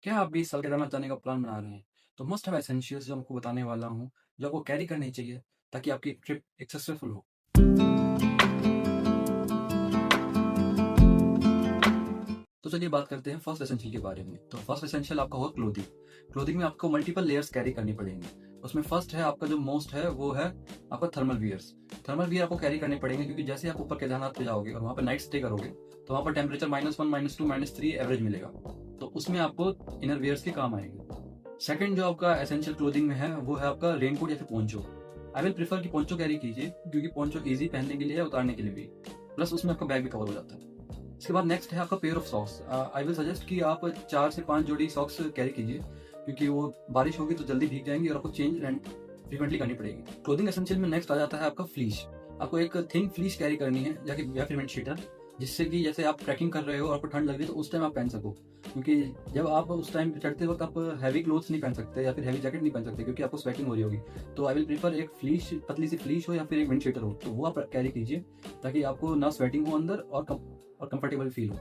क्या आप भी इस साल केदारनाथ जाने का प्लान बना रहे हैं? तो मस्ट हैव एसेंशियल्स जो आपको बताने वाला हूँ, जो आपको कैरी करनी चाहिए ताकि आपकी ट्रिप एक सक्सेसफुल हो। तो चलिए बात करते हैं फर्स्ट एसेंशियल के बारे में। तो फर्स्ट एसेंशियल आपका होगा क्लोथिंग। क्लोथिंग में आपको मल्टीपल लेयर्स कैरी करनी पड़ेंगी। उसमें फर्स्ट है आपका जो मोस्ट है वो है आपका थर्मल वियर्स। थर्मल वियर आपको कैरी करने पड़ेंगे क्योंकि जैसे आप ऊपर केदारनाथ पे जाओगे और वहाँ पर नाइट स्टे करोगे तो वहाँ पर टेम्परेचर -1, -2, -3 एवरेज मिलेगा। तो उसमें आपको इनर वियर्स के काम आएंगे। सेकंड जो आपका एसेंशियल क्लोथिंग में है वो है आपका रेनकोट या फिर पोंचो। आई विल प्रीफर कि पोंचो कैरी कीजिए क्योंकि पोंचो ईजी पहनने के लिए है, उतारने के लिए भी। प्लस उसमें आपका बैग भी कवर हो जाता है। इसके बाद नेक्स्ट है आपका pair of socks. I will suggest कि आप 4 से 5 जोड़ी सॉक्स कैरी कीजिए क्योंकि वो बारिश होगी तो जल्दी भीग जाएंगी और आपको चेंज फ्रीक्वेंटली करनी पड़ेगी। क्लोथिंग एसेंशियल में नेक्स्ट आ जाता है आपका फ्लीश। आपको एक थिन फ्लीश कैरी करनी है या फिर विंड शीटर, जिससे कि जैसे आप ट्रैकिंग कर रहे हो और आपको ठंड लग रही है तो उस टाइम आप पहन सको। क्योंकि जब आप उस टाइम चढ़ते वक्त आप हैवी क्लोथ्स नहीं पहन सकते या फिर हैवी जैकेट नहीं पहन सकते क्योंकि आपको स्वेटिंग हो रही होगी। तो आई विल प्रीफर एक फ्लीश, पतली सी फ्लीश हो या फिर एक विंड शीटर हो तो वो आप कैरी कीजिए ताकि आपको ना स्वेटिंग हो अंदर और कंफर्टेबल फील हो।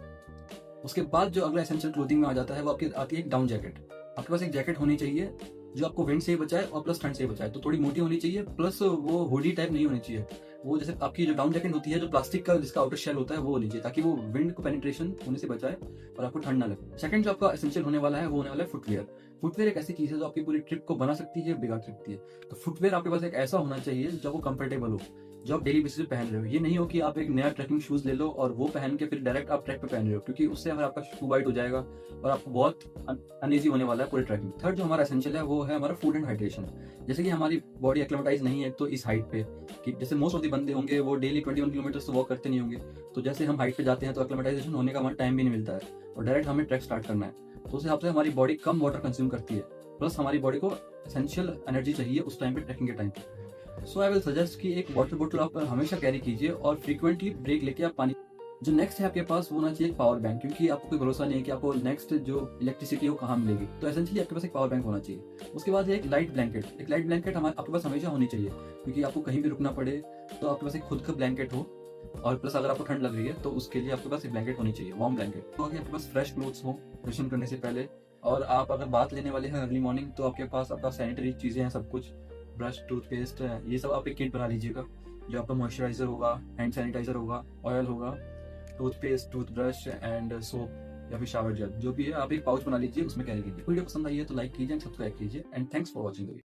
उसके बाद जो अगला एसेंशियल क्लोथिंग में आ जाता है वो आपकी आती है एक डाउन जैकेट। आपके पास एक जैकेट होनी चाहिए जो आपको विंड से ही बचाए और प्लस ठंड से ही बचाए। तो थोड़ी मोटी होनी चाहिए, प्लस वो हुडी टाइप नहीं होनी चाहिए। वो जैसे आपकी जो डाउन जैकेट होती है जो प्लास्टिक का जिसका आउटर शेल होता है वो होनी चाहिए ताकि वो विंड को पेनिट्रेशन होने से बचाए और आपको ठंड ना लगे। सेकंड जो आपका एसेंशियल होने वाला है वो होने वाला है फुटवेयर। फुटवेयर एक ऐसी चीज है जो आपकी पूरी ट्रिप को बना सकती है, बिगाड़ सकती है। तो फुटवेयर आपके पास एक ऐसा होना चाहिए जो आपको कंफर्टेबल हो, जो आप डेली बेसिस पे पहन रहे हो। ये नहीं हो कि आप एक नया ट्रैकिंग शूज ले लो और वो पहन के फिर डायरेक्ट आप ट्रैक पे पहन रहे हो, क्योंकि उससे अगर आपका शू वाइट हो जाएगा और आपको बहुत अनईजी होने वाला है पूरे ट्रैकिंग। थर्ड जो हमारा एसेंशियल है वो है हमारा फूड एंड हाइड्रेशन। जैसे कि हमारी बॉडी एक्लेमेटाइज नहीं है तो इस हाइट पे, कि जैसे मोस्ट ऑफ द बंदे होंगे वो डेली 21 किलोमीटर तो वॉक करते नहीं होंगे। तो जैसे हम हाइट पे जाते हैं तो एक्लेमेटाइजेशन होने का हमारा टाइम भी नहीं मिलता है और डायरेक्ट हमें ट्रैक स्टार्ट करना है। तो उस हिसाब से हमारी बॉडी कम वाटर कंज्यूम करती है, प्लस हमारी बॉडी को एसेंशियल एनर्जी चाहिए उस टाइम पे, ट्रैकिंग के टाइम पे। सो आई विल सजेस्ट कि एक वाटर बोतल आप हमेशा कैरी कीजिए और फ्रीक्वेंटली ब्रेक लेके आप पानी। जो नेक्स्ट है आपके पास वो होना चाहिए एक पावर बैंक, क्योंकि आपको कोई भरोसा नहीं है कि आपको नेक्स्ट जो इलेक्ट्रिसिटी है वो कहाँ मिलेगी। तो एसेंशियली आपके पास एक पावर बैंक होना चाहिए। उसके बाद है एक लाइट ब्लैंकेट। एक लाइट ब्लैंकेट हमारे आपके पास हमेशा होनी चाहिए क्योंकि आपको कहीं भी रुकना पड़े तो आपके पास एक खुद का ब्लैंकेट हो, और प्लस अगर आपको ठंड लग रही है तो उसके लिए आपके पास एक ब्लैंकेट होनी चाहिए, वार्म ब्लैंकेट। तो अगर आपके पास फ्रेश क्लोथ्स हो ब्रशिंग करने से पहले, और आप अगर बात लेने वाले हैं अर्ली मॉर्निंग तो आपके पास आपका सैनिटरी चीज़ें हैं, सब कुछ, ब्रश, टूथपेस्ट, ये सब आप एक किट बना लीजिएगा। जो आपका मॉइस्चराइजर होगा, हैंड सैनिटाइजर होगा, ऑयल होगा, टूथपेस्ट, टूथब्रश एंड सोप या फिर शावर जेल, जो भी है आप एक पाउच बना लीजिए, उसमें कैरी कीजिए। वीडियो पसंद आई है तो लाइक कीजिए, सब्सक्राइब कीजिए and thanks for watching the video.